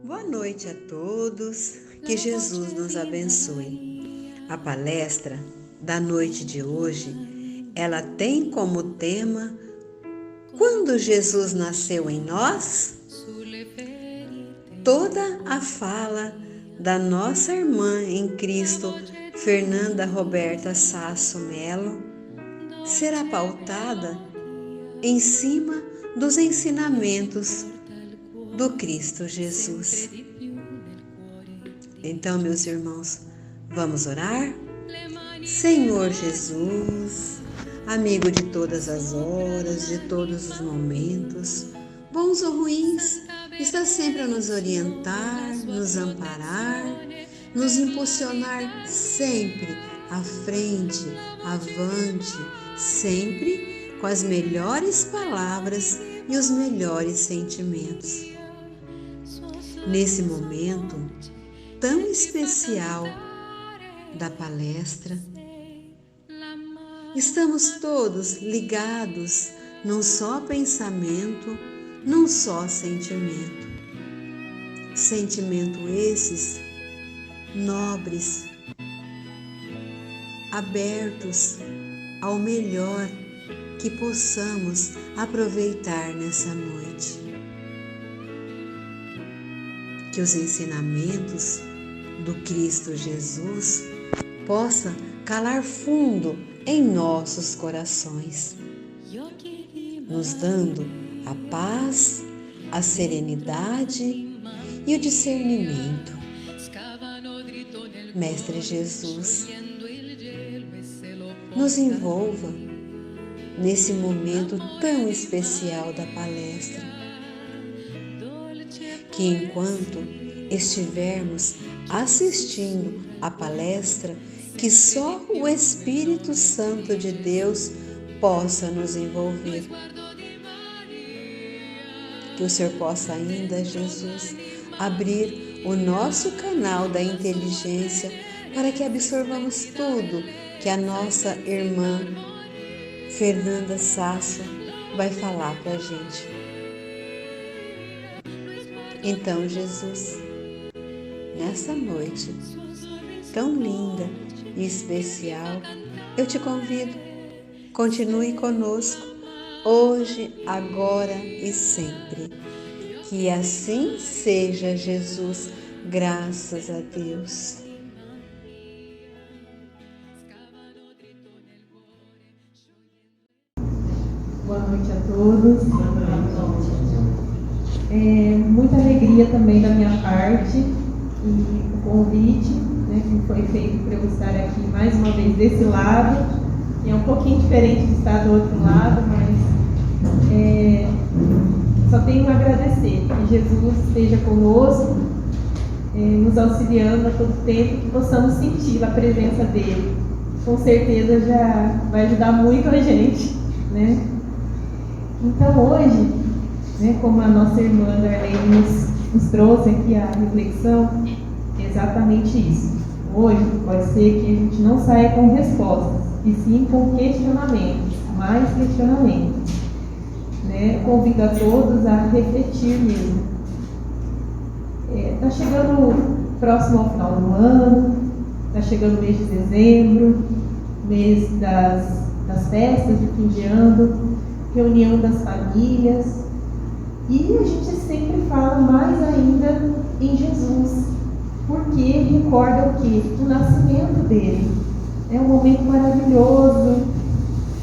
Boa noite a todos, que Jesus nos abençoe. A palestra da noite de hoje, ela tem como tema Quando Jesus nasceu em nós? Toda a fala da nossa irmã em Cristo, Fernanda Roberta Sasso Melo, será pautada em cima dos ensinamentos do Cristo Jesus. Então, meus irmãos, vamos orar? Senhor Jesus, amigo de todas as horas, de todos os momentos, bons ou ruins, está sempre a nos orientar, nos amparar, nos impulsionar sempre à frente, avante, sempre com as melhores palavras e os melhores sentimentos. Nesse momento tão especial da palestra, estamos todos ligados num só pensamento, num só sentimento. Sentimento esses nobres, abertos ao melhor que possamos aproveitar nessa noite. Que os ensinamentos do Cristo Jesus possam calar fundo em nossos corações, nos dando a paz, a serenidade e o discernimento. Mestre Jesus, nos envolva nesse momento tão especial da palestra, que enquanto estivermos assistindo a palestra, que só o Espírito Santo de Deus possa nos envolver. Que o Senhor possa ainda, Jesus, abrir o nosso canal da inteligência para que absorvamos tudo que a nossa irmã Fernanda Sasso vai falar para a gente. Então, Jesus, nessa noite tão linda e especial, eu te convido, continue conosco, hoje, agora e sempre. Que assim seja, Jesus, graças a Deus. Boa noite a todos. Muita alegria também da minha parte e o convite, que foi feito para eu estar aqui mais uma vez desse lado, que é um pouquinho diferente de estar do outro lado, mas só tenho a agradecer que Jesus esteja conosco, nos auxiliando a todo tempo, que possamos sentir a presença dele. Com certeza já vai ajudar muito a gente, né? Então hoje, como a nossa irmã Darlene nos trouxe aqui a reflexão, é exatamente isso. Hoje pode ser que a gente não saia com respostas, e sim com questionamentos, mais questionamentos. Convido a todos a refletir mesmo. Está chegando próximo ao final do ano, está chegando o mês de dezembro, mês das festas de fim de ano, reunião das famílias, e a gente sempre fala mais ainda em Jesus, porque recorda o quê? O nascimento dele. É um momento maravilhoso,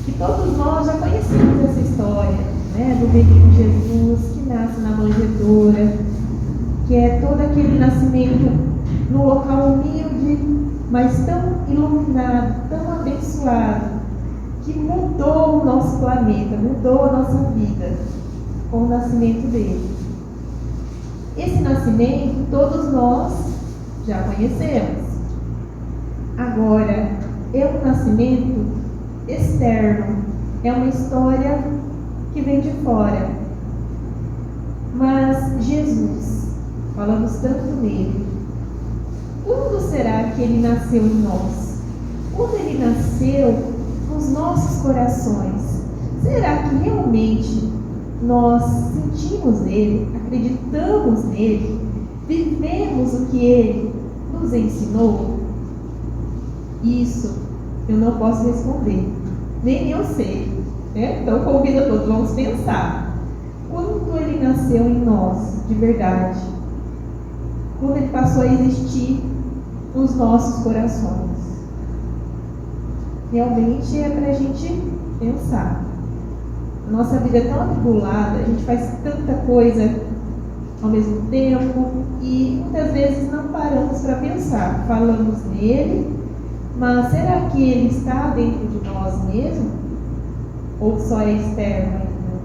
que todos nós já conhecemos essa história, do menino Jesus que nasce na manjedoura, que é todo aquele nascimento num local humilde, mas tão iluminado, tão abençoado, que mudou o nosso planeta, mudou a nossa vida com o nascimento dele. Esse nascimento todos nós já conhecemos. Agora, é um nascimento externo, é uma história que vem de fora. Mas Jesus, falamos tanto nele, quando será que ele nasceu em nós? Quando ele nasceu nos nossos corações, será que realmente nós sentimos nele, acreditamos nele, vivemos o que ele nos ensinou? Isso eu não posso responder, nem eu sei, né? Então convido a todos, vamos pensar. Quando ele nasceu em nós, de verdade? Quando ele passou a existir nos nossos corações? Realmente é para a gente pensar. A nossa vida é tão atribulada, a gente faz tanta coisa ao mesmo tempo e muitas vezes não paramos para pensar. Falamos nele, mas será que ele está dentro de nós mesmo? Ou só é externo ainda?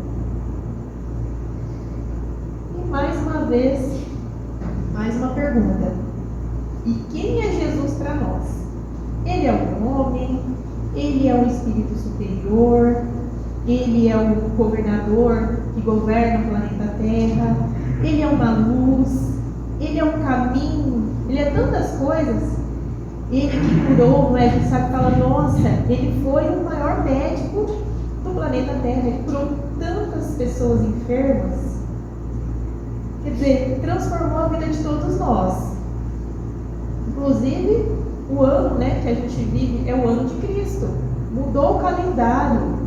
E mais uma vez, mais uma pergunta. E quem é Jesus para nós? Ele é um homem? Ele é um espírito superior? Ele é um governador que governa o planeta Terra? Ele é uma luz? Ele é um caminho? Ele é tantas coisas. Ele que curou, a gente sabe, fala, nossa, ele foi o maior médico do planeta Terra. Ele curou tantas pessoas enfermas. Quer dizer, transformou a vida de todos nós. Inclusive, o ano, né, que a gente vive é o ano de Cristo. Mudou o calendário,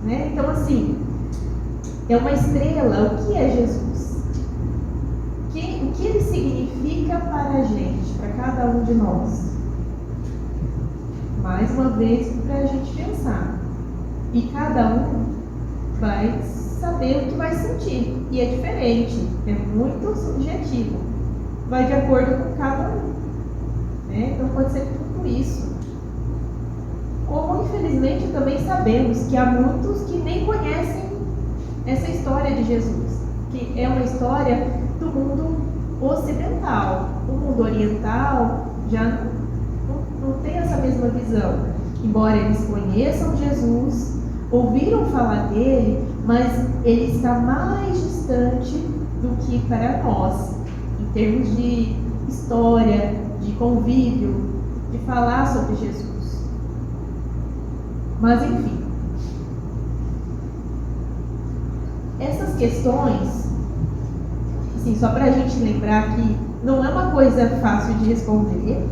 né? Então, assim, é uma estrela. O que é Jesus? O que ele significa para a gente, para cada um de nós? Mais uma vez, para a gente pensar. E cada um vai saber o que vai sentir. E é diferente, é muito subjetivo. Vai de acordo com cada um. Né? Então pode ser tudo isso. Como infelizmente também sabemos que há muitos que nem conhecem essa história de Jesus, que é uma história do mundo ocidental. O mundo oriental já não tem essa mesma visão. Embora eles conheçam Jesus, ouviram falar dele, mas ele está mais distante do que para nós, em termos de história, de convívio, de falar sobre Jesus. Mas enfim, essas questões, assim, só para a gente lembrar que não é uma coisa fácil de responder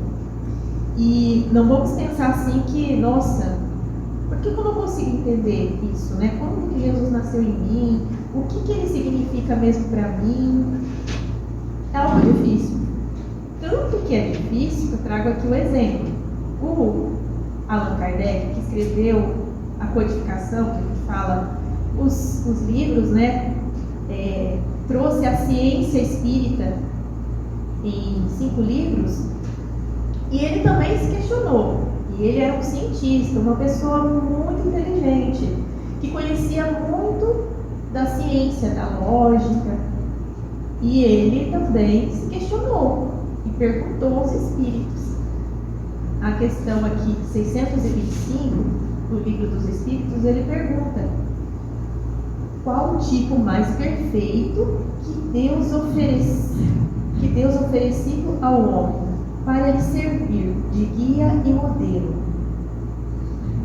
e não vamos pensar assim que, nossa, por que eu não consigo entender isso, né? Como que Jesus nasceu em mim? O que ele significa mesmo para mim? É algo difícil. Tanto que é difícil que eu trago aqui o exemplo. O Allan Kardec, que escreveu a codificação, que a gente fala os livros, né? Trouxe a ciência espírita em 5 livros, e ele também se questionou. E ele era um cientista, uma pessoa muito inteligente, que conhecia muito da ciência, da lógica, e ele também se questionou e perguntou aos espíritos. A questão aqui 625 do Livro dos Espíritos, ele pergunta: qual o tipo mais perfeito que Deus oferecido ao homem para lhe servir de guia e modelo?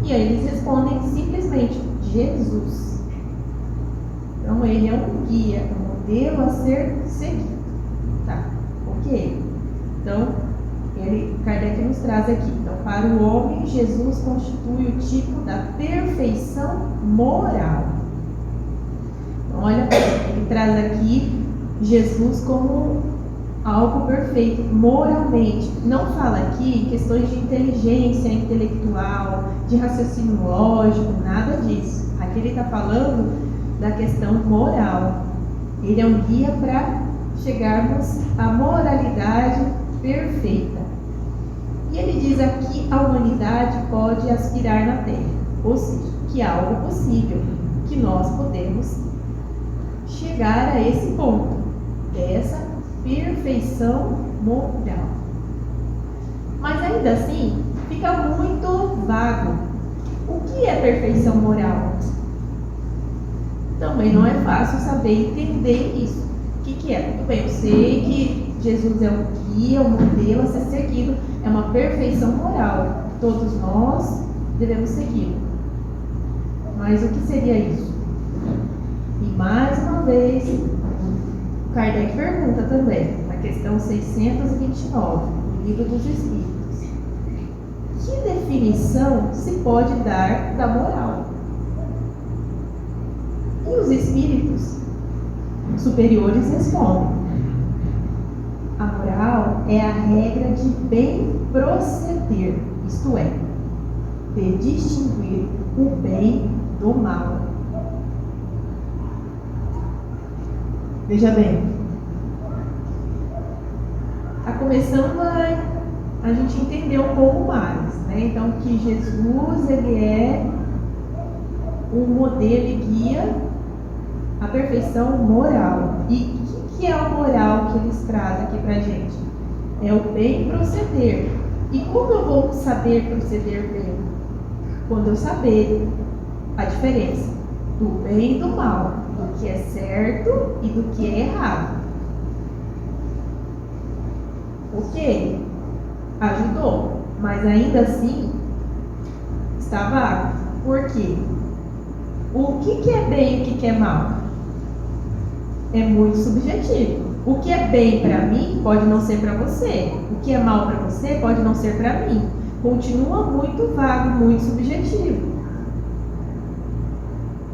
E aí eles respondem simplesmente: Jesus. Então ele é um guia, um modelo a ser seguido. Tá, ok. Então, Kardec nos traz aqui. Então, para o homem, Jesus constitui o tipo da perfeição moral. Então, olha, ele traz aqui Jesus como algo perfeito, moralmente. Não fala aqui questões de inteligência intelectual, de raciocínio lógico, nada disso. Aqui ele está falando da questão moral. Ele é um guia para chegarmos à moralidade perfeita. E ele diz aqui: a humanidade pode aspirar na Terra, ou seja, que é algo possível, que nós podemos chegar a esse ponto, dessa perfeição moral. Mas ainda assim, fica muito vago. O que é perfeição moral? Também não é fácil saber entender isso. O que é? Tudo bem, eu sei que Jesus é o guia, o modelo a ser seguido, é uma perfeição moral. Todos nós devemos segui-lo. Mas o que seria isso? E mais uma vez, Kardec pergunta também, na questão 629, do Livro dos Espíritos. Que definição se pode dar da moral? E os espíritos superiores respondem: a moral é a regra de bem proceder, isto é, de distinguir o bem do mal. Veja bem, está começando a gente entender um pouco mais, né? Então, que Jesus, ele é um modelo e guia à perfeição moral. E o que é a moral que eles trazem aqui pra gente? É o bem proceder. E como eu vou saber proceder bem? Quando eu saber a diferença do bem e do mal, do que é certo e do que é errado. Ok, ajudou, mas ainda assim está vago. Por quê? O que é bem e o que é mal? É muito subjetivo. O que é bem para mim pode não ser para você. O que é mal para você pode não ser para mim. Continua muito vago, muito subjetivo.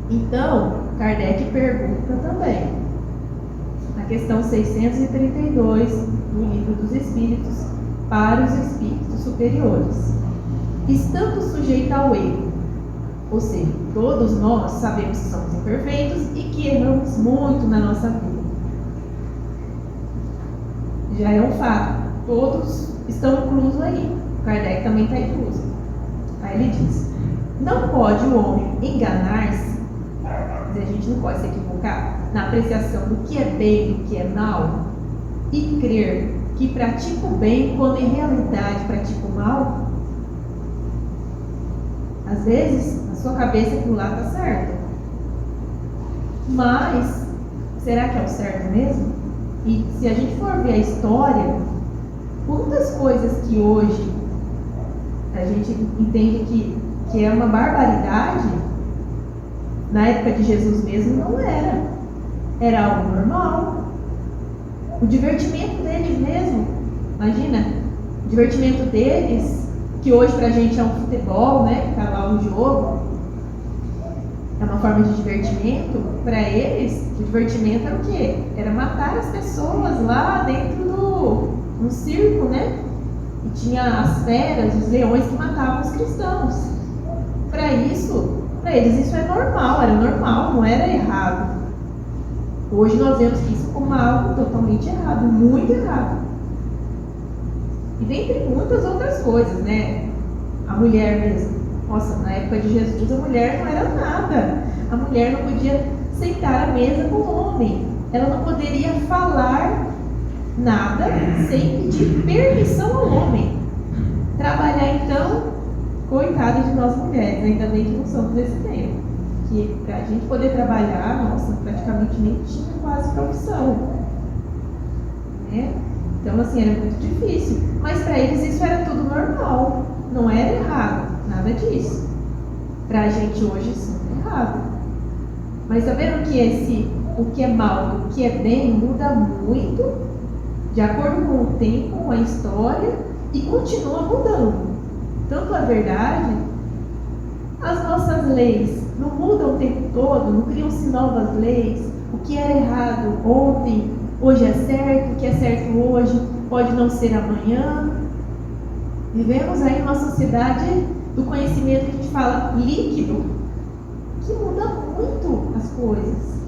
Então, Kardec pergunta também, na questão 632 do Livro dos Espíritos, para os espíritos superiores: estando sujeito ao erro, ou seja, todos nós sabemos que somos imperfeitos e que erramos muito na nossa vida. Já é um fato, todos estão inclusos aí. Kardec também está incluso. Aí ele diz: não pode o homem enganar-se, a gente não pode se equivocar na apreciação do que é bem e do que é mal, e crer que pratica o bem quando em realidade pratica o mal. Às vezes, na sua cabeça aquilo lá está certo, mas será que é o certo mesmo? E se a gente for ver a história, quantas coisas que hoje a gente entende que é uma barbaridade, na época de Jesus mesmo não era. Era algo normal. O divertimento deles mesmo, imagina, o divertimento deles, que hoje pra gente é um futebol, né? Tá lá um jogo, é uma forma de divertimento. Para eles, o divertimento era o quê? Era matar as pessoas lá dentro no circo, né? E tinha as feras, os leões que matavam os cristãos. Para eles isso é normal, era normal, não era errado. Hoje nós vemos isso como algo totalmente errado, muito errado. E dentre muitas outras coisas, né? A mulher mesmo. Nossa, na época de Jesus a mulher não era nada. A mulher não podia sentar à mesa com o homem. Ela não poderia falar nada sem pedir permissão ao homem. Trabalhar então, coitada de nós mulheres, ainda bem que não somos desse tempo. Que para a gente poder trabalhar, nossa, praticamente nem tinha quase profissão. Né? Então, assim, era muito difícil. Mas para eles isso era tudo normal. Não era errado, nada disso. Para a gente hoje isso é errado. Mas tá vendo que o que é mal e o que é bem muda muito de acordo com o tempo, com a história, e continua mudando. Tanto a verdade, as nossas leis não mudam o tempo todo, não criam-se novas leis. O que era errado ontem, hoje é certo, o que é certo hoje pode não ser amanhã. Vivemos aí numa sociedade do conhecimento que a gente fala líquido, que muda muito as coisas.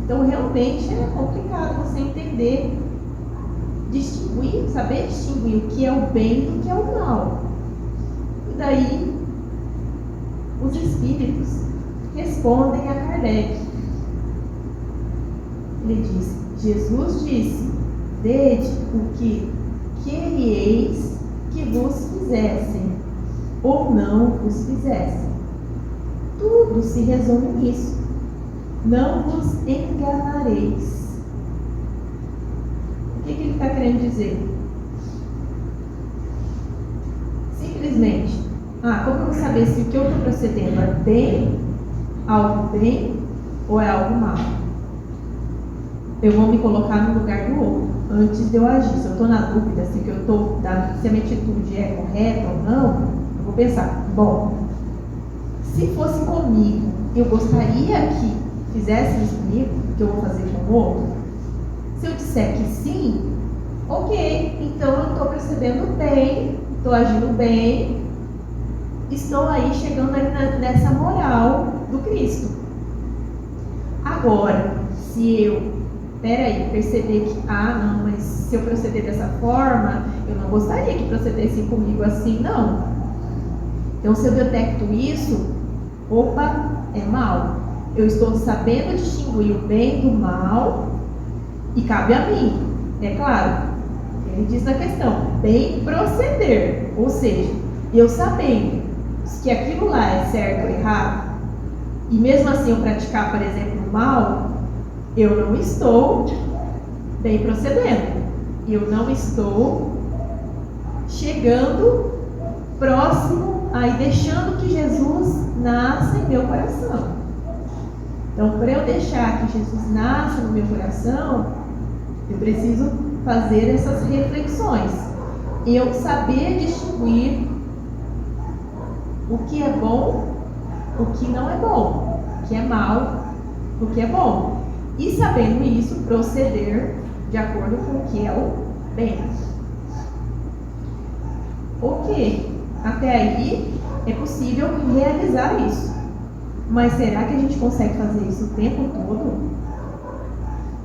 Então realmente é complicado você entender, distinguir, saber distinguir o que é o bem do que é o mal. E daí os espíritos respondem a Kardec. Ele diz: Jesus disse: vede o que querieis que vos fizessem, ou não vos fizessem. Tudo se resume nisso. Não vos enganareis. O que ele está querendo dizer? Simplesmente, como eu vou saber se o que eu estou procedendo é bem, algo bem, ou é algo mal? Eu vou me colocar no lugar do outro. antes de eu agir. Se eu estou na dúvida se a minha atitude é correta ou não, eu vou pensar, bom, se fosse comigo, eu gostaria que fizesse isso comigo, que eu vou fazer com o outro? Se eu disser que sim, ok, então eu estou procedendo bem, estou agindo bem, estou aí chegando aí nessa moral do Cristo. Agora, se eu perceber que, não, mas se eu proceder dessa forma, eu não gostaria que procedessem comigo assim, não. Então, se eu detecto isso, opa, é mal. Eu estou sabendo distinguir o bem do mal e cabe a mim, é claro. Ele diz na questão, bem proceder, ou seja, eu sabendo que aquilo lá é certo ou errado, e mesmo assim eu praticar, por exemplo, o mal, eu não estou bem procedendo. Eu não estou chegando próximo, aí deixando que Jesus nasça em meu coração. Então, para eu deixar que Jesus nasça no meu coração, eu preciso fazer essas reflexões. Eu saber distinguir o que é bom, o que não é bom, o que é mal, o que é bom. E sabendo isso, proceder de acordo com o que é o bem. Ok, até aí é possível realizar isso. Mas será que a gente consegue fazer isso o tempo todo?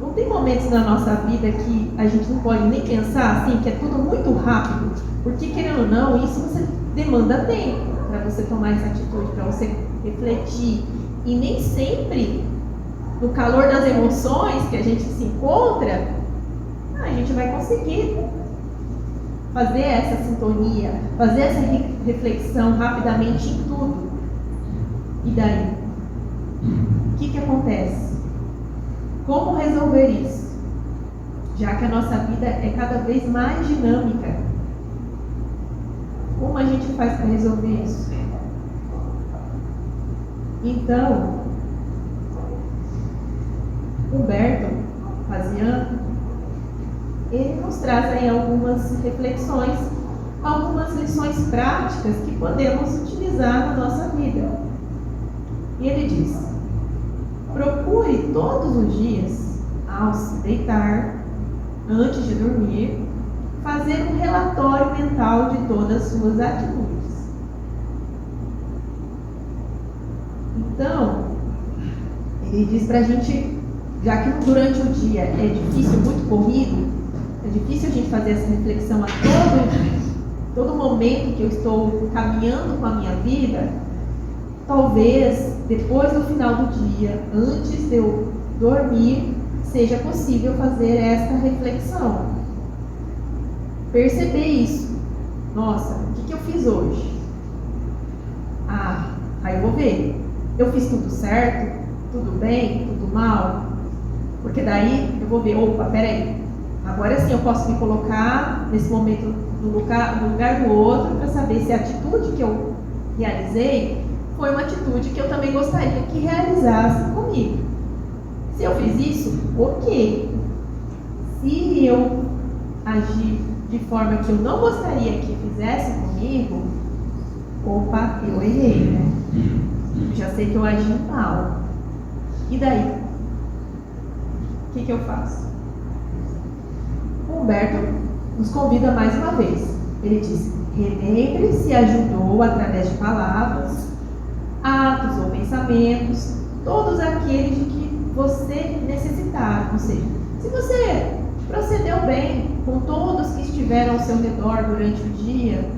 Não tem momentos na nossa vida que a gente não pode nem pensar assim, que é tudo muito rápido? Porque, querendo ou não, isso você demanda tempo para você tomar essa atitude, para você refletir. E nem sempre, no calor das emoções que a gente se encontra, a gente vai conseguir fazer essa sintonia, fazer essa reflexão rapidamente em tudo. E daí? O que acontece? Como resolver isso? Já que a nossa vida é cada vez mais dinâmica, como a gente faz para resolver isso? Então, Humberto Paziano, ele nos traz aí algumas reflexões, algumas lições práticas que podemos utilizar na nossa vida. E ele diz: procure todos os dias, ao se deitar, antes de dormir, fazer um relatório mental de todas as suas atitudes. Então, ele diz pra gente, já que durante o dia é difícil, muito corrido, é difícil a gente fazer essa reflexão a todo momento que eu estou caminhando com a minha vida, talvez depois do final do dia, antes de eu dormir, seja possível fazer esta reflexão. Perceber isso. Nossa, o que eu fiz hoje? Aí eu vou ver. Eu fiz tudo certo? Tudo bem? Tudo mal? Porque daí eu vou ver, opa, peraí. Agora sim eu posso me colocar nesse momento no lugar do outro para saber se a atitude que eu realizei foi uma atitude que eu também gostaria que realizasse comigo. Se eu fiz isso, ok. Se eu agir de forma que eu não gostaria que fizesse comigo, opa, eu errei, né? Já sei que eu agi mal. E daí? O que eu faço? Humberto nos convida mais uma vez. Ele diz: relembre se ajudou através de palavras, atos ou pensamentos, todos aqueles de que você necessitar. Ou seja, se você procedeu bem com todos que estiveram ao seu redor durante o dia,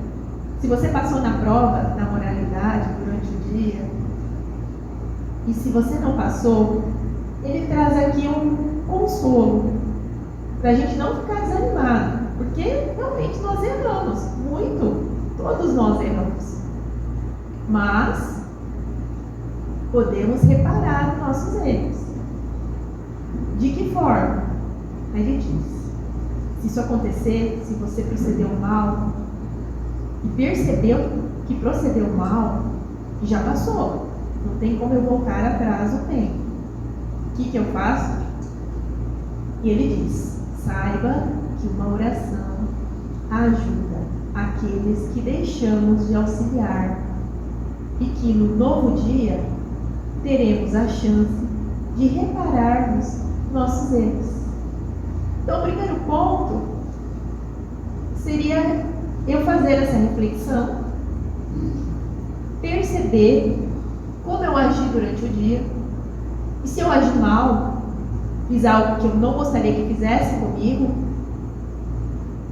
se você passou na prova da moralidade durante o dia, e se você não passou, ele traz aqui um consolo para a gente não ficar desanimado, porque realmente nós erramos muito, todos nós erramos, mas podemos reparar os nossos erros. De que forma? Aí ele diz: se isso acontecer, se você procedeu mal e percebeu que procedeu mal, já passou, não tem como eu voltar atrás no tempo. O que eu faço? E ele diz: Saiba que uma oração ajuda aqueles que deixamos de auxiliar e que no novo dia teremos a chance de repararmos nossos erros. Então, o primeiro ponto seria eu fazer essa reflexão, perceber como eu agi durante o dia, e se eu agi mal, fiz algo que eu não gostaria que fizesse comigo,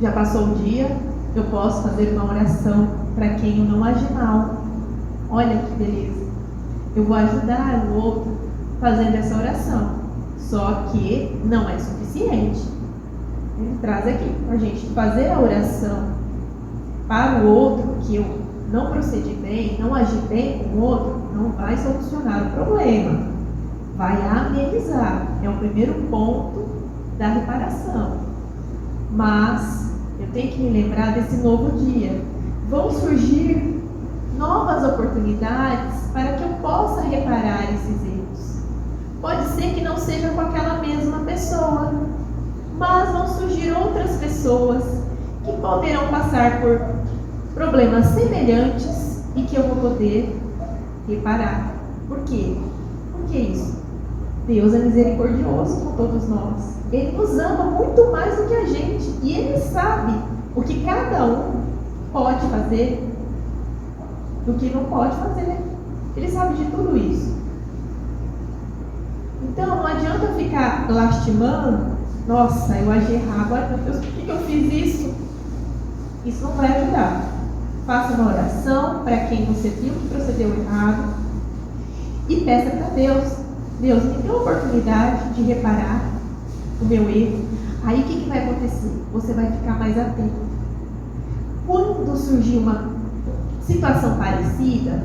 já passou o dia, eu posso fazer uma oração para quem eu não agi mal. Olha que beleza, eu vou ajudar o outro fazendo essa oração, só que não é suficiente. Ele traz aqui a gente fazer a oração para o outro que eu não procedi bem, não agi bem com o outro, não vai solucionar o problema, vai amenizar, é o primeiro ponto da reparação. Mas eu tenho que me lembrar desse novo dia. Vão surgir novas oportunidades para que eu possa reparar esses erros. Pode ser que não seja com aquela mesma pessoa, mas vão surgir outras pessoas que poderão passar por problemas semelhantes e que eu vou poder reparar. Por quê? Por que isso? Deus é misericordioso com todos nós. Ele nos ama muito mais do que a gente. E Ele sabe o que cada um pode fazer do que não pode fazer. Ele sabe de tudo isso. Então não adianta ficar lastimando. Nossa, eu agi errado. Ai meu Deus, por que eu fiz isso? Isso não vai ajudar. Faça uma oração para quem você viu que procedeu errado e peça para Deus. Deus, me dê a oportunidade de reparar o meu erro. Aí o que vai acontecer? Você vai ficar mais atento. Quando surgir uma situação parecida,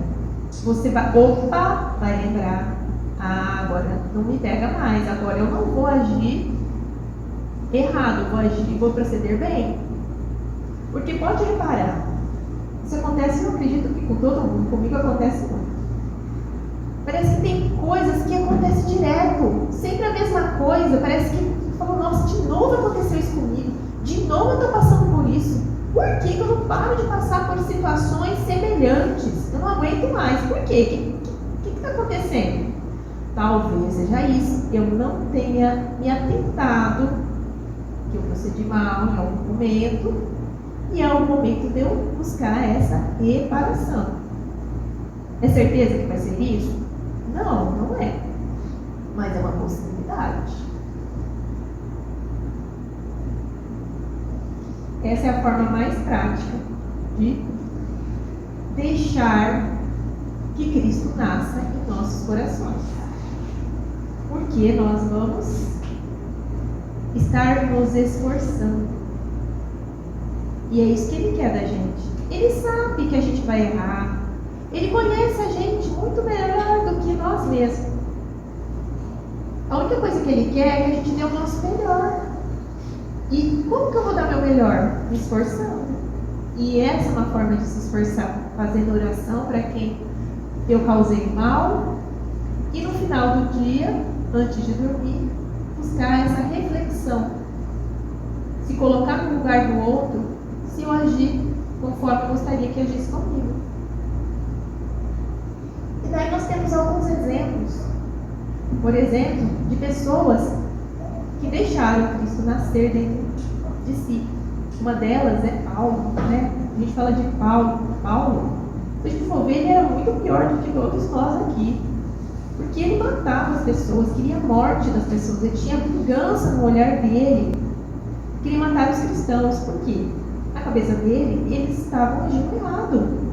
você vai lembrar: ah, agora não me pega mais, agora eu não vou agir errado, vou proceder bem. Porque pode reparar, isso acontece, eu acredito que com todo mundo, comigo acontece muito. Parece que tem coisas que acontecem direto, sempre a mesma coisa. Parece que fala: nossa, de novo aconteceu isso comigo, de novo eu estou passando por isso. Por que eu não paro de passar por situações semelhantes? Eu não aguento mais. Por quê? O que está acontecendo? Talvez seja isso, eu não tenha me atentado que eu procedi mal em algum momento, e é o momento de eu buscar essa reparação. É certeza que vai ser isso? Não, não é. Mas é uma possibilidade. Essa é a forma mais prática de deixar que Cristo nasça em nossos corações. Porque nós vamos estar nos esforçando. E é isso que Ele quer da gente. Ele sabe que a gente vai errar. Ele conhece a gente muito melhor do que nós mesmos. A única coisa que Ele quer é que a gente dê o nosso melhor. E como que eu vou dar meu melhor? Me esforçando. E essa é uma forma de se esforçar, fazendo oração para quem eu causei mal. E no final do dia, antes de dormir, buscar essa reflexão. Se colocar no lugar do outro, se eu agir conforme eu gostaria que agisse comigo. E daí nós temos alguns exemplos. Por exemplo, de pessoas que deixaram Cristo nascer dentro de si. Uma delas é Paulo, né? A gente fala de Paulo. Paulo, se a gente for ver, ele era muito pior do que todos nós aqui. Porque ele matava as pessoas, queria a morte das pessoas, ele tinha vingança no olhar dele, queria matar os cristãos. Por quê? Na cabeça dele, eles estavam agindo errado.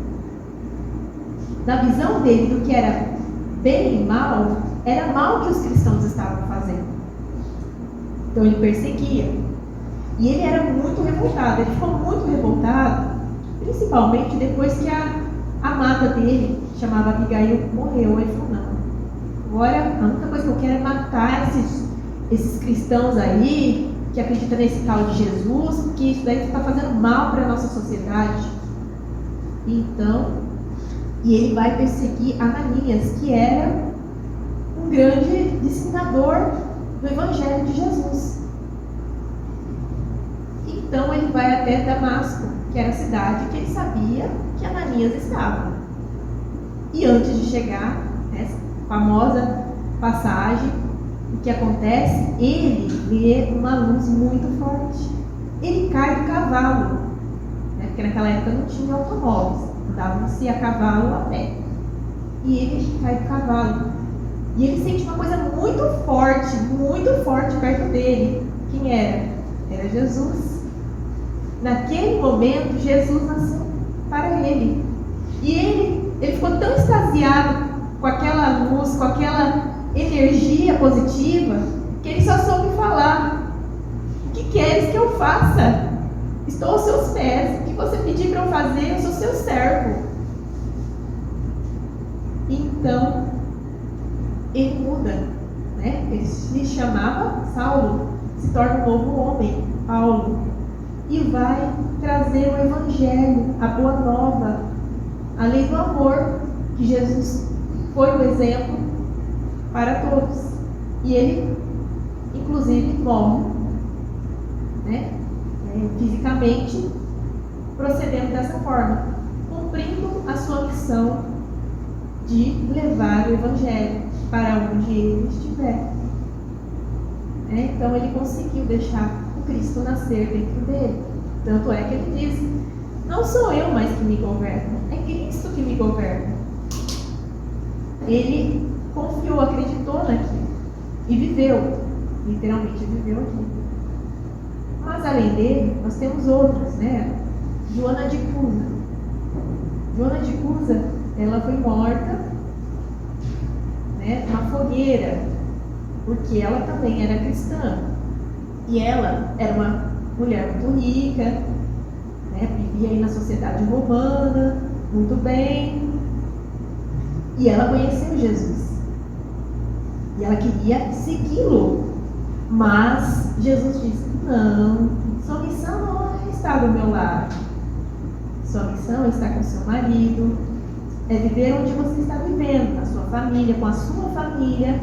Na visão dele do que era bem e mal, era mal que os cristãos estavam fazendo. Então ele perseguia. E ele era muito revoltado, ele ficou muito revoltado, principalmente depois que a amada dele, chamava Abigail, morreu. Ele falou: não, agora a única coisa que eu quero é matar esses cristãos aí, que acreditam nesse tal de Jesus, porque isso daí está fazendo mal para a nossa sociedade. Então, e ele vai perseguir Ananias, que era um grande discipulador do Evangelho de Jesus. Então ele vai até Damasco, que era a cidade que ele sabia que Ananias estava. E antes de chegar nessa famosa passagem, o que acontece? Ele vê uma luz muito forte. Ele cai do cavalo, né? Porque naquela época não tinha automóveis, andavam-se a cavalo ou a pé. E ele cai do cavalo. E ele sente uma coisa muito forte perto dele. Quem era? Era Jesus. Naquele momento, Jesus nasceu para ele. E ele ficou tão extasiado com aquela luz, com aquela energia positiva, que ele só soube falar: o que queres que eu faça? Estou aos seus pés. O que você pedir para eu fazer, eu sou seu servo. Então, ele muda, né? Ele se chamava Saulo, se torna um novo homem, Paulo, e vai trazer o Evangelho, a boa nova, a lei do amor, que Jesus foi o exemplo para todos. E ele, inclusive, morre, né? Fisicamente, procedendo dessa forma, cumprindo a sua missão de levar o Evangelho para onde ele estiver. Então ele conseguiu deixar o Cristo nascer dentro dele. Tanto é que ele diz: não sou eu mais que me governo, é Cristo que me governa. Ele confiou, acreditou naquilo e viveu, literalmente viveu aquilo. Mas além dele, nós temos outras, né? Joana de Cusa. Joana de Cusa, ela foi morta, né, numa fogueira, porque ela também era cristã. E ela era uma mulher muito rica, né, vivia aí na sociedade romana, muito bem. E ela conheceu Jesus. E ela queria segui-lo. Mas Jesus disse: não, sua missão não está do meu lado. Sua missão é estar com seu marido, é viver onde você está vivendo, na sua família, com a sua família.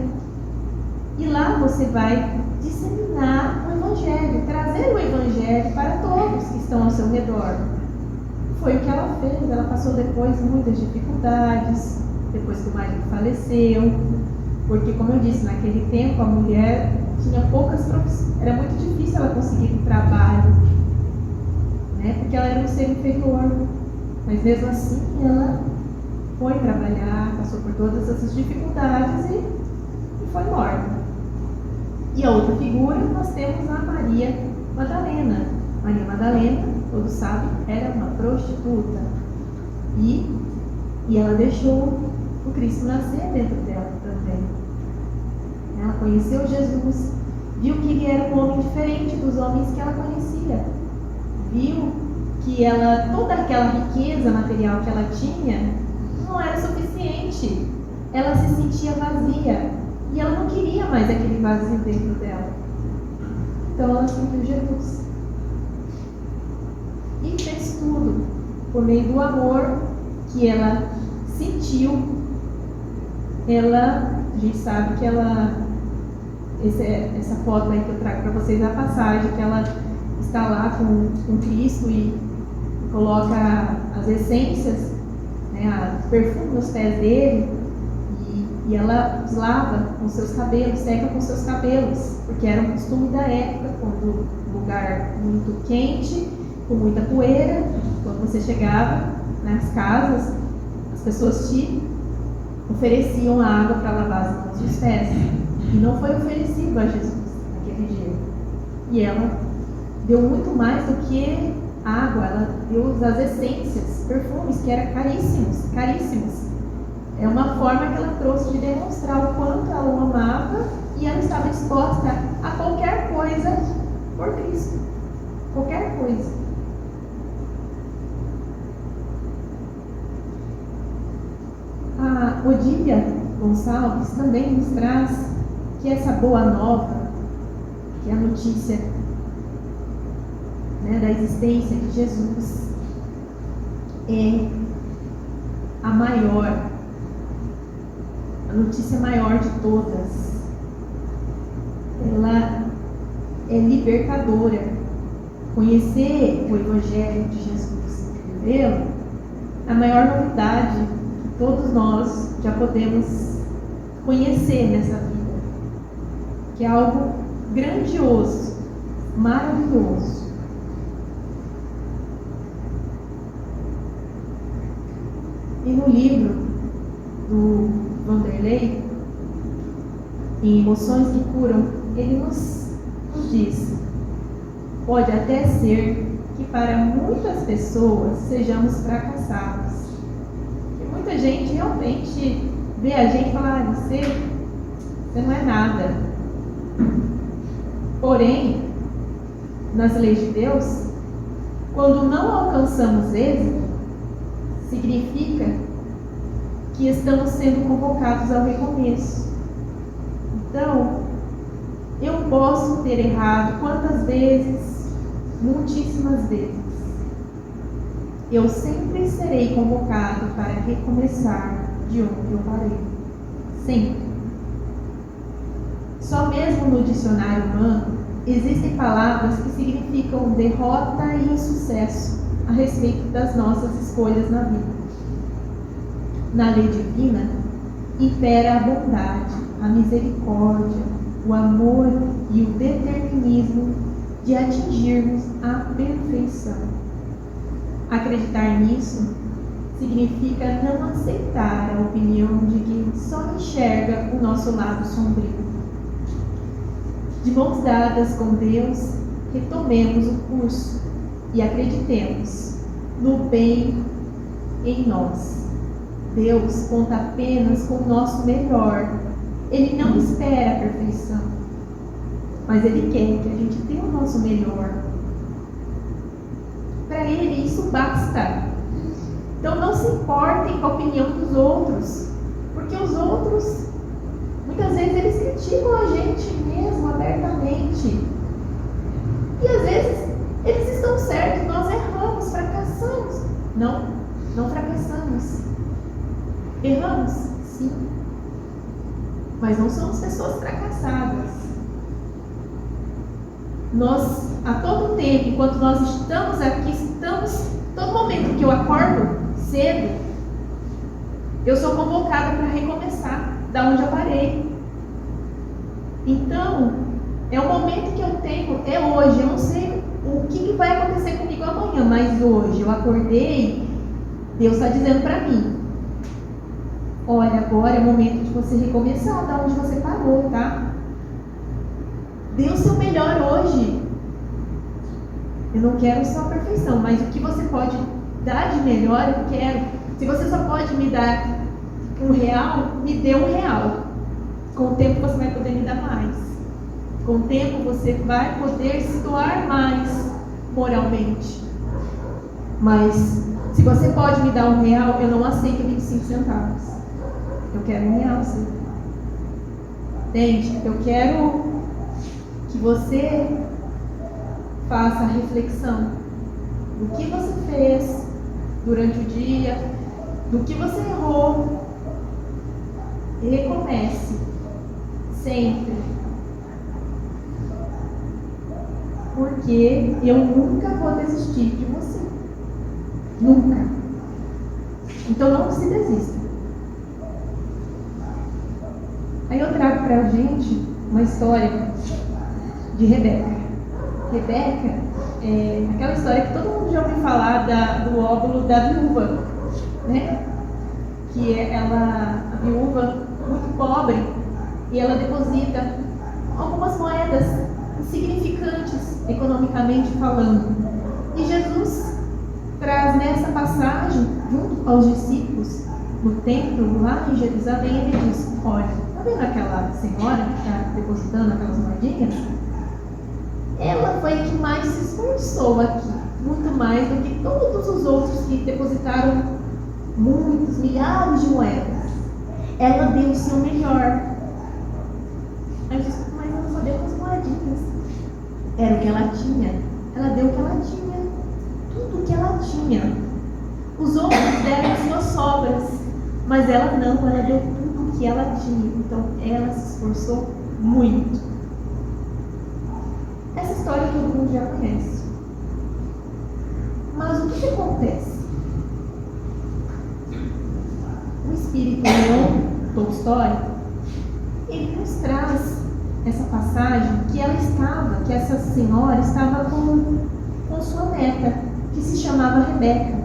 E lá você vai disseminar o Evangelho, trazer o Evangelho para todos que estão ao seu redor. Foi o que ela fez. Ela passou depois muitas dificuldades, depois que o marido faleceu, porque, como eu disse, naquele tempo a mulher tinha poucas profissões, era muito difícil ela conseguir um trabalho, né? Porque ela era um ser inferior. Mas mesmo assim ela foi trabalhar, passou por todas essas dificuldades e foi morta. E a outra figura, nós temos a Maria Madalena. Maria Madalena, todos sabem, era uma prostituta. E ela deixou o Cristo nascer dentro dela também. Ela conheceu Jesus, viu que ele era um homem diferente dos homens que ela conhecia. Viu que toda aquela riqueza material que ela tinha não era suficiente. Ela se sentia vazia e ela não queria mais aquele vazio dentro dela. Então ela seguiu Jesus e fez tudo por meio do amor que ela sentiu. A gente sabe que essa foto aí que eu trago para vocês, a passagem que ela está lá com Cristo e coloca as essências, né, perfume nos pés dele, e ela os lava com seus cabelos, seca com seus cabelos, porque era um costume da época, quando um lugar muito quente, com muita poeira, quando você chegava nas casas, as pessoas te ofereciam água para lavar as mãos e os pés, e não foi oferecido a Jesus naquele dia. E ela deu muito mais do que água, ela deu as essências, perfumes que eram caríssimos, caríssimos. É uma forma que ela trouxe de demonstrar o quanto ela o amava e ela estava disposta a qualquer coisa por Cristo. Qualquer coisa. A Odília Gonçalves também nos traz que essa boa nova, que é a notícia, né, da existência de Jesus, é a maior, a notícia maior de todas. Ela é libertadora. conhecer o Evangelho de Jesus e vivê-lo, a maior novidade que todos nós já podemos conhecer nessa vida, que é algo grandioso, maravilhoso. E no livro do Vanderlei, em Emoções que Curam, ele nos diz: pode até ser que para muitas pessoas sejamos fracassados. E muita gente realmente vê a gente e fala: você não é nada. Porém, nas leis de Deus, quando não alcançamos êxito, significa que estamos sendo convocados ao recomeço. Então, eu posso ter errado quantas vezes? Muitíssimas vezes. Eu sempre serei convocado para recomeçar de onde eu parei. Sempre. Só mesmo no dicionário humano existem palavras que significam derrota e insucesso a respeito das nossas escolhas na vida. Na lei divina, impera a bondade, a misericórdia, o amor e o determinismo de atingirmos a perfeição. Acreditar nisso significa não aceitar a opinião de quem só enxerga o nosso lado sombrio. De mãos dadas com Deus, retomemos o curso e acreditemos no bem em nós. Deus conta apenas com o nosso melhor. Ele não espera a perfeição, mas Ele quer que a gente tenha o nosso melhor. Para Ele isso basta. Então não se importem com a opinião dos outros, porque os outros, muitas vezes eles criticam a gente mesmo abertamente. E às vezes eles estão certos, nós erramos, fracassamos. Não fracassamos. Erramos, sim. Mas não somos pessoas fracassadas. Nós, a todo tempo, enquanto nós estamos aqui, todo momento que eu acordo cedo, eu sou convocada para recomeçar da onde eu parei. Então, é o momento que eu tenho, é hoje. Eu não sei o que vai acontecer comigo amanhã, mas hoje eu acordei, Deus está dizendo para mim: olha, agora é o momento de você recomeçar da onde você parou, tá? Dê o seu melhor hoje. Eu não quero só a perfeição, mas o que você pode dar de melhor, eu quero. Se você só pode me dar R$1, me dê R$1. Com o tempo você vai poder me dar mais. Com o tempo você vai poder se doar mais moralmente. Mas se você pode me dar R$1, eu não aceito 25 centavos. Eu quero R$1, sim. Entende? Eu quero que você faça a reflexão do que você fez durante o dia, do que você errou, e recomece sempre, porque eu nunca vou desistir de você, nunca. Então não se desista. Aí eu trago pra gente uma história de Rebeca. Rebeca é aquela história que todo mundo já ouviu falar do óvulo da viúva, né? Que é a viúva muito pobre, e ela deposita algumas moedas insignificantes, economicamente falando. E Jesus traz nessa passagem, junto aos discípulos, no templo, lá em Jerusalém, ele diz: olha, tá vendo aquela senhora que está depositando aquelas moedinhas? Ela foi a que mais se esforçou aqui, muito mais do que todos os outros que depositaram muitos, milhares de moedas. Ela deu o seu melhor. Aí eu disse: mas ela só deu umas moedinhas. Era o que ela tinha. Ela deu o que ela tinha. Tudo o que ela tinha. Os outros deram as suas sobras, mas ela não, ela deu tudo o que ela tinha. Então ela se esforçou muito. Essa história todo mundo já conhece. Mas o que acontece? O espírito Leon Tolstói, ele nos traz essa passagem que essa senhora estava com sua neta, que se chamava Rebeca,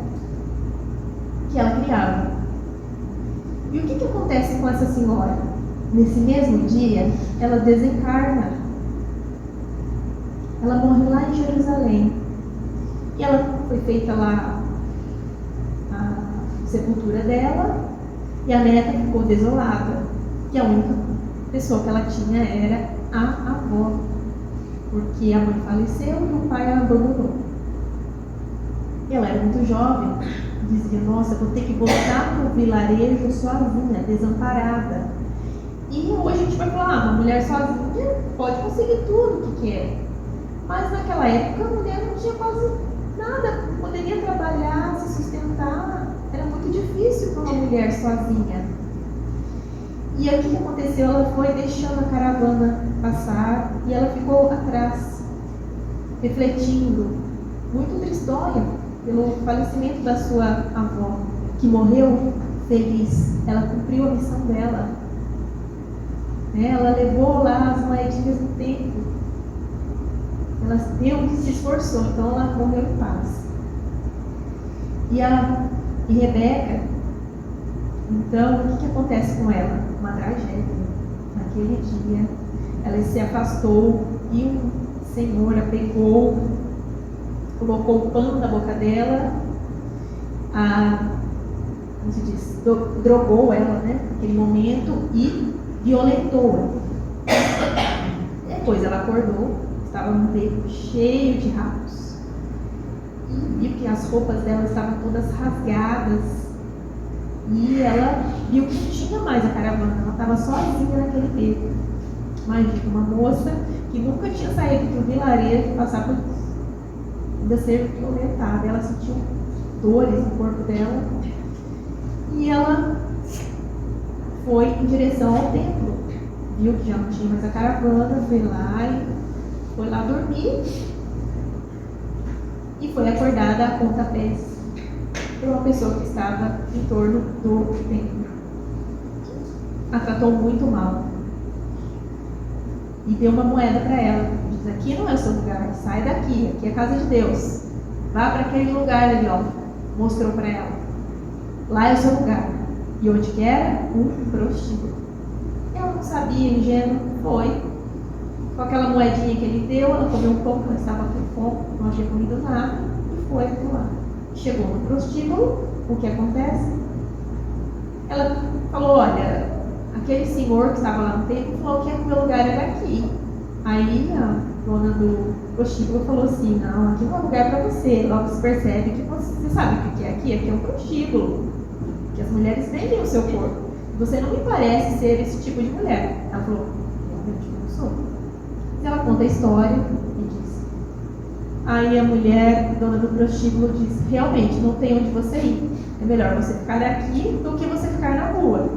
que ela criava. E o que acontece com essa senhora? Nesse mesmo dia, ela desencarna. Ela morre lá em Jerusalém. E ela foi feita lá a sepultura dela, e a neta ficou desolada. E a única pessoa que ela tinha era a avó, porque a mãe faleceu e o pai a abandonou. Ela era muito jovem, dizia: nossa, vou ter que voltar para o vilarejo sozinha, desamparada. E hoje a gente vai falar: uma mulher sozinha pode conseguir tudo o que quer. Mas naquela época a mulher não tinha quase nada, não poderia trabalhar, se sustentar. Era muito difícil para uma mulher sozinha. E aí o que aconteceu? Ela foi deixando a caravana passar e ela ficou atrás, refletindo, muito tristonha pelo falecimento da sua avó, que morreu feliz. Ela cumpriu a missão dela. Ela levou lá as moedinhas no templo. Ela deu o que se esforçou, então ela morreu em paz. E Rebeca, então, o que acontece com ela? Uma tragédia. Naquele dia, ela se afastou e um senhor a pegou, colocou o pano na boca dela, como se diz, drogou ela, naquele momento, e violentou-a. Depois ela acordou, estava num beco cheio de ratos, e viu que as roupas dela estavam todas rasgadas. E ela viu que não tinha mais a caravana, ela estava sozinha naquele beco. Imagina, uma moça que nunca tinha saído do vilarejo passar por isso, ainda ser violentada. Ela sentiu dores no corpo dela e ela foi em direção ao templo. Viu que já não tinha mais a caravana, foi lá dormir e foi acordada a pontapés por uma pessoa que estava em torno do templo. A tratou muito mal e deu uma moeda para ela. Diz: aqui não é o seu lugar, sai daqui, aqui é a casa de Deus, vá para aquele lugar ali, ó. Mostrou para ela: lá é o seu lugar. E onde que era? Um prostíbulo. Ela não sabia, ingênua, foi com aquela moedinha que ele deu. Ela comeu um pouco, ela estava com fome, não tinha comido nada, e foi até lá. Chegou no prostíbulo, o que acontece? Ela falou: olha, aquele senhor que estava lá no templo falou que o meu lugar era aqui. Aí a dona do prostíbulo falou assim: não, aqui não é lugar para você. Logo se percebe que você sabe o que é aqui? Aqui é um prostíbulo, que as mulheres vendem o seu corpo. Você não me parece ser esse tipo de mulher. Ela falou: realmente não sou. E ela conta a história e diz. Aí a mulher, dona do prostíbulo, diz: realmente, não tem onde você ir. É melhor você ficar aqui do que você ficar na rua.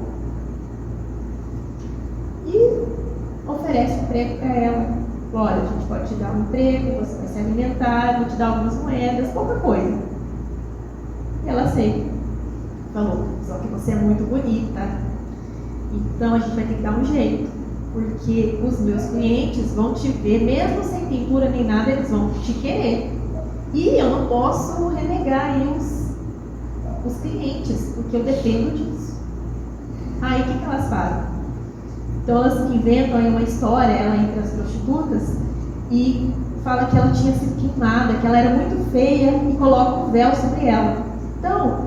E oferece um emprego para ela. Olha, a gente pode te dar um emprego, você vai se alimentar, vou te dar algumas moedas, pouca coisa. E ela aceita. Falou: só que você é muito bonita, então a gente vai ter que dar um jeito. Porque os meus clientes vão te ver, mesmo sem pintura nem nada, eles vão te querer. E eu não posso renegar aí os clientes, porque eu dependo disso. Aí o que elas fazem? Então elas inventam aí uma história, ela entre as prostitutas, e fala que ela tinha sido queimada, que ela era muito feia, e coloca um véu sobre ela. Então,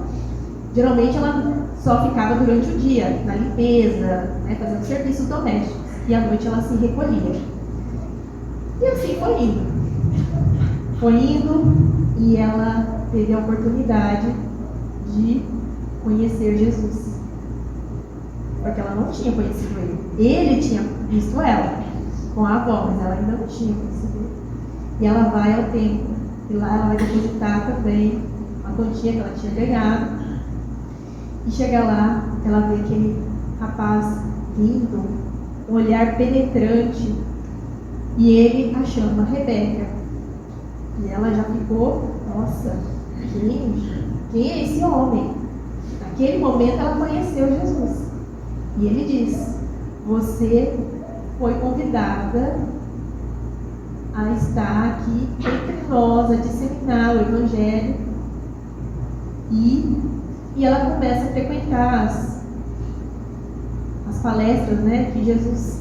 geralmente ela só ficava durante o dia, na limpeza, fazendo serviços domésticos. E à noite ela se recolhia. E assim foi indo. Foi indo e ela teve a oportunidade de conhecer Jesus. Porque ela não tinha conhecido ele. Ele tinha visto ela com a avó, mas ela ainda não tinha conhecido ele. E ela vai ao templo. E lá ela vai depositar também a quantia que ela tinha ganhado. E chega lá, ela vê aquele rapaz lindo, um olhar penetrante, e ele a chama Rebeca. E ela já ficou, nossa, quem é esse homem? Naquele momento ela conheceu Jesus. E ele diz: você foi convidada a estar aqui entre nós, a disseminar o Evangelho. E ela começa a frequentar as palestras, né, que Jesus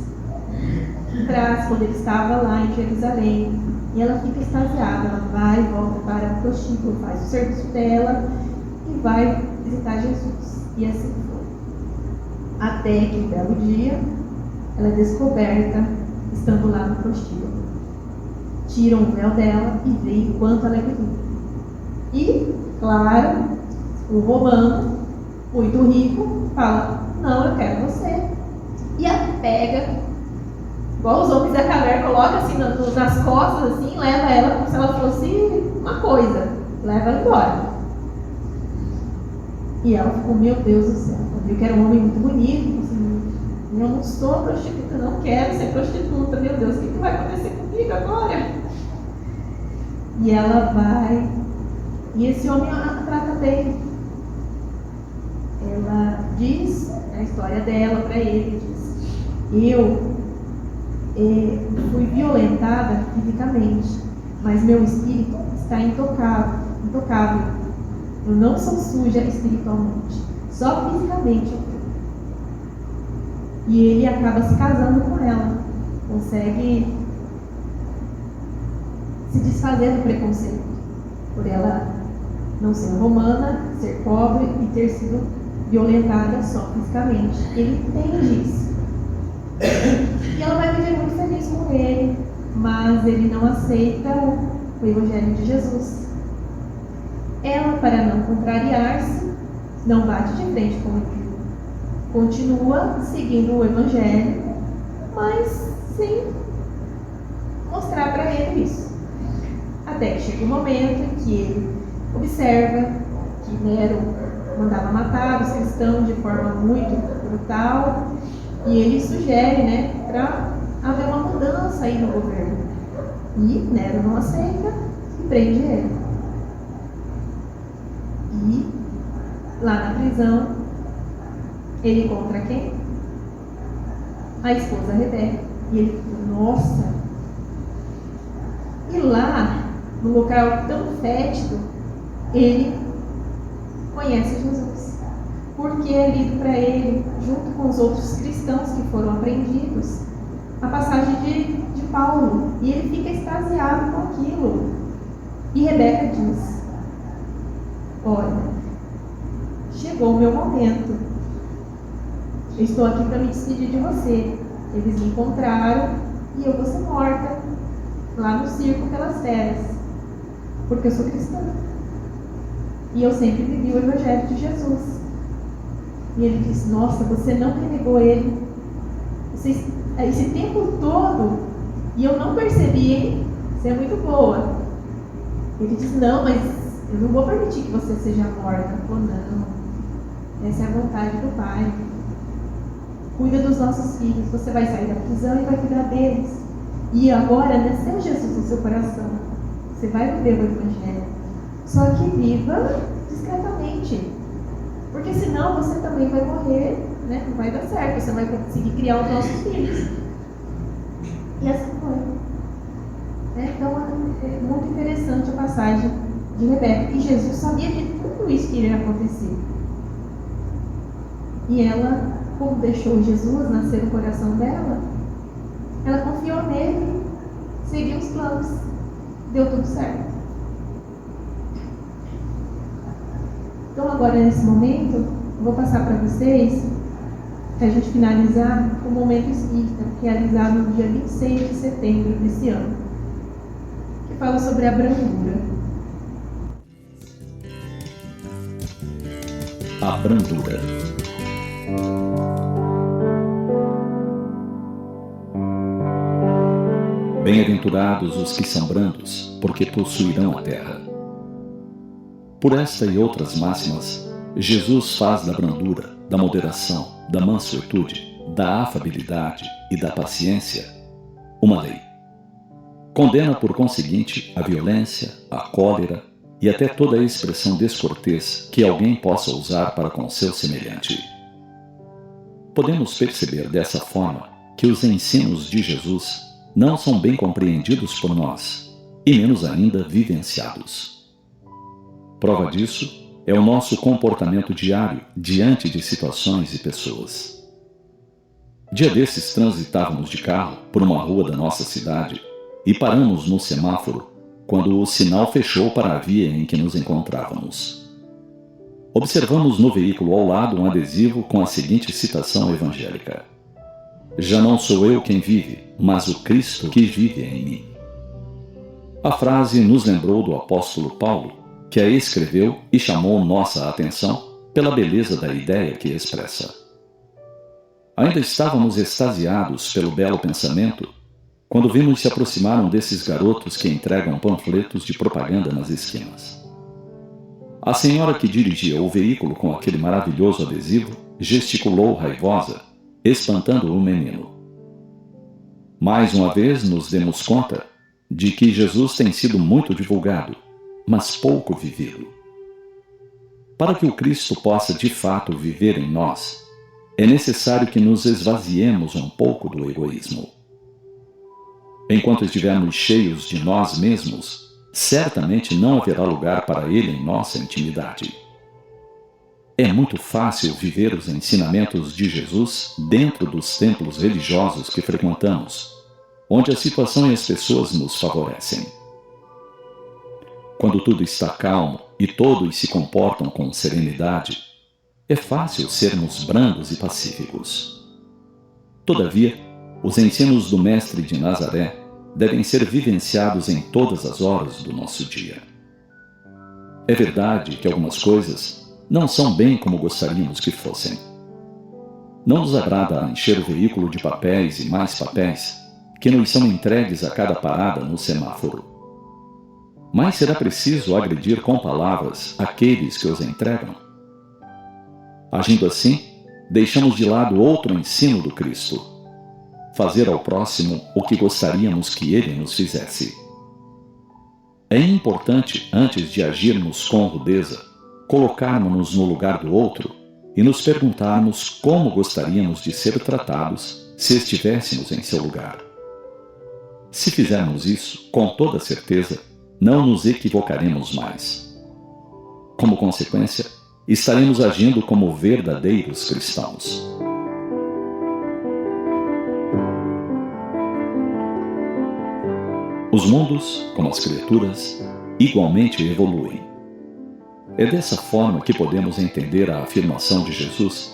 traz quando ele estava lá em Jerusalém. E ela fica extasiada, ela vai e volta para o prostíbulo, faz o serviço dela e vai visitar Jesus. E assim foi. Até que um belo dia ela é descoberta estando lá no prostíbulo. Tiram o véu dela e veem o quanto ela é bonita. E, claro, o romano, muito rico, fala: não, eu quero você. E a pega, igual os homens da caverna, coloca assim nas costas, assim, leva ela como se ela fosse uma coisa, leva ela embora. E ela ficou: meu Deus do céu, eu vi que era um homem muito bonito, assim, eu não sou prostituta, não quero ser prostituta, meu Deus, o que vai acontecer comigo agora? E ela vai, e esse homem a trata bem. Ela diz a história dela para ele, diz: eu fui violentada fisicamente, mas meu espírito está intocável. Eu não sou suja espiritualmente, só fisicamente eu tô. E ele acaba se casando com ela, consegue se desfazer do preconceito por ela não ser romana, ser pobre e ter sido violentada só fisicamente. Ele entende isso. E ela vai viver muito feliz com ele, mas ele não aceita o Evangelho de Jesus. Ela, para não contrariar-se, não bate de frente com ele. Continua seguindo o Evangelho, mas sem mostrar para ele isso. Até que chega um momento em que ele observa que Nero mandava matar os cristãos de forma muito brutal, e ele sugere, né, para haver uma mudança aí no governo. E Nero não aceita e prende ele. E lá na prisão ele encontra quem? A esposa Rebeca. E ele fica: nossa! E lá, num local tão fétido, ele conhece Jesus, porque é lido para ele, junto com os outros cristãos que foram apreendidos, a passagem de Paulo, e ele fica extasiado com aquilo. E Rebeca diz: olha, chegou o meu momento, eu estou aqui para me despedir de você. Eles me encontraram e eu vou ser morta lá no circo pelas feras, porque eu sou cristã. E eu sempre vivi o Evangelho de Jesus. E ele diz: nossa, você não renegou ele esse tempo todo e eu não percebi, hein? Você é muito boa. Ele diz: não, mas eu não vou permitir que você seja morta. Ou não, essa é a vontade do Pai. Cuida dos nossos filhos, você vai sair da prisão e vai cuidar deles. E agora nasceu Jesus no seu coração, você vai viver o Evangelho. Só que viva discretamente, porque senão você também vai morrer, né? Não vai dar certo, você vai conseguir criar os nossos filhos. E assim foi. Então é muito interessante a passagem de Rebeca. E Jesus sabia de tudo isso que iria acontecer. E ela, como deixou Jesus nascer no coração dela, ela confiou nele, seguiu os planos, deu tudo certo. Então agora, nesse momento, eu vou passar para vocês, para a gente finalizar, o momento espírita, realizado no dia 26 de setembro desse ano, que fala sobre a brandura. A brandura. Bem-aventurados os que são brandos, porque possuirão a terra. Por esta e outras máximas, Jesus faz da brandura, da moderação, da mansuetude, da afabilidade e da paciência uma lei. Condena, por conseguinte, a violência, a cólera, e até toda a expressão descortês que alguém possa usar para com seu semelhante. Podemos perceber dessa forma que os ensinos de Jesus não são bem compreendidos por nós, e menos ainda vivenciados. Prova disso é o nosso comportamento diário diante de situações e pessoas. Dia desses transitávamos de carro por uma rua da nossa cidade e paramos no semáforo quando o sinal fechou para a via em que nos encontrávamos. Observamos no veículo ao lado um adesivo com a seguinte citação evangélica: "Já não sou eu quem vive, mas o Cristo que vive em mim." A frase nos lembrou do apóstolo Paulo, que a escreveu e chamou nossa atenção pela beleza da ideia que expressa. Ainda estávamos extasiados pelo belo pensamento quando vimos se aproximar um desses garotos que entregam panfletos de propaganda nas esquinas. A senhora que dirigia o veículo com aquele maravilhoso adesivo gesticulou raivosa, espantando o menino. Mais uma vez nos demos conta de que Jesus tem sido muito divulgado, mas pouco vivido. Para que o Cristo possa de fato viver em nós, é necessário que nos esvaziemos um pouco do egoísmo. Enquanto estivermos cheios de nós mesmos, certamente não haverá lugar para Ele em nossa intimidade. É muito fácil viver os ensinamentos de Jesus dentro dos templos religiosos que frequentamos, onde a situação e as pessoas nos favorecem. Quando tudo está calmo e todos se comportam com serenidade, é fácil sermos brandos e pacíficos. Todavia, os ensinos do Mestre de Nazaré devem ser vivenciados em todas as horas do nosso dia. É verdade que algumas coisas não são bem como gostaríamos que fossem. Não nos agrada encher o veículo de papéis e mais papéis que nos são entregues a cada parada no semáforo. Mas será preciso agredir com palavras aqueles que os entregam? Agindo assim, deixamos de lado outro ensino do Cristo: fazer ao próximo o que gostaríamos que ele nos fizesse. É importante, antes de agirmos com rudeza, colocarmos-nos no lugar do outro e nos perguntarmos como gostaríamos de ser tratados se estivéssemos em seu lugar. Se fizermos isso, com toda certeza, não nos equivocaremos mais. Como consequência, estaremos agindo como verdadeiros cristãos. Os mundos, como as criaturas, igualmente evoluem. É dessa forma que podemos entender a afirmação de Jesus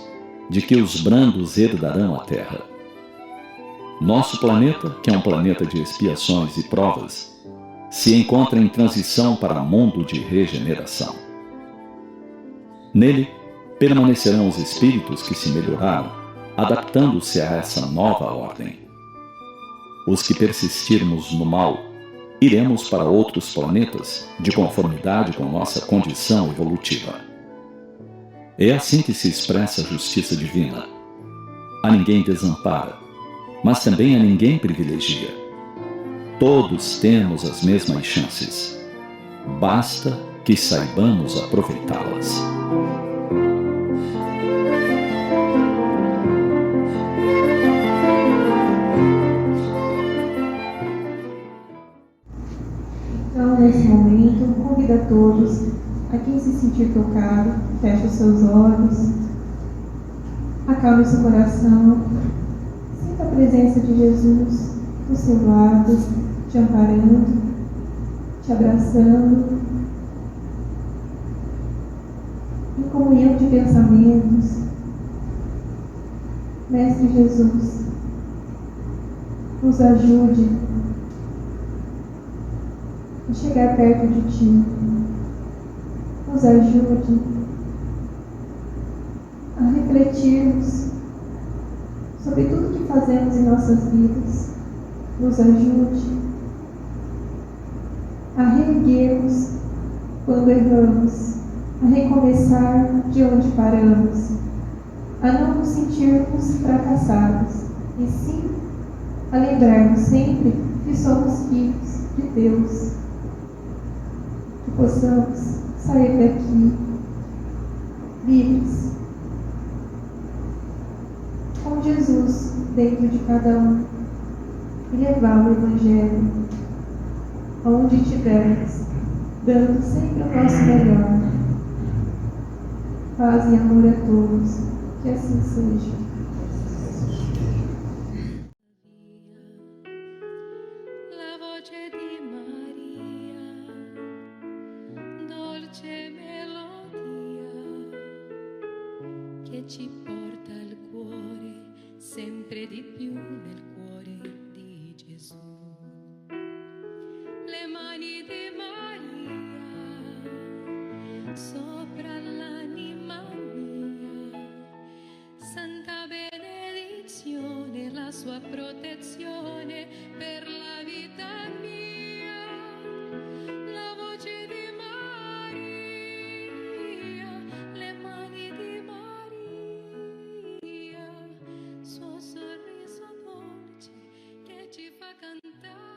de que os brandos herdarão a terra. Nosso planeta, que é um planeta de expiações e provas, se encontra em transição para mundo de regeneração. Nele, permanecerão os espíritos que se melhoraram, adaptando-se a essa nova ordem. Os que persistirmos no mal, iremos para outros planetas de conformidade com nossa condição evolutiva. É assim que se expressa a justiça divina. A ninguém desampara, mas também a ninguém privilegia. Todos temos as mesmas chances. Basta que saibamos aproveitá-las. Então, nesse momento, convido a todos, a quem se sentir tocado, feche os seus olhos, acalme seu coração, sinta a presença de Jesus do seu lado, te amparando, te abraçando, em comunhão de pensamentos. Mestre Jesus, nos ajude a chegar perto de Ti. Nos ajude a refletirmos sobre tudo que fazemos em nossas vidas. Nos ajude a reerguermos quando erramos, a recomeçar de onde paramos, a não nos sentirmos fracassados, e sim a lembrarmos sempre que somos filhos de Deus, que possamos sair daqui livres, com Jesus dentro de cada um, e levar o Evangelho aonde estivermos, dando sempre o nosso melhor. Paz e amor a todos, que assim seja. La voce di Maria, dolce melodia, che ci porta al cuore, sempre di più nel cuore di Gesù. Le mani di Maria, sopra l'anima mia, santa benedizione, la sua protezione per la vita mia. La voce di Maria, le mani di Maria, suo sorriso dolce che ci fa cantare.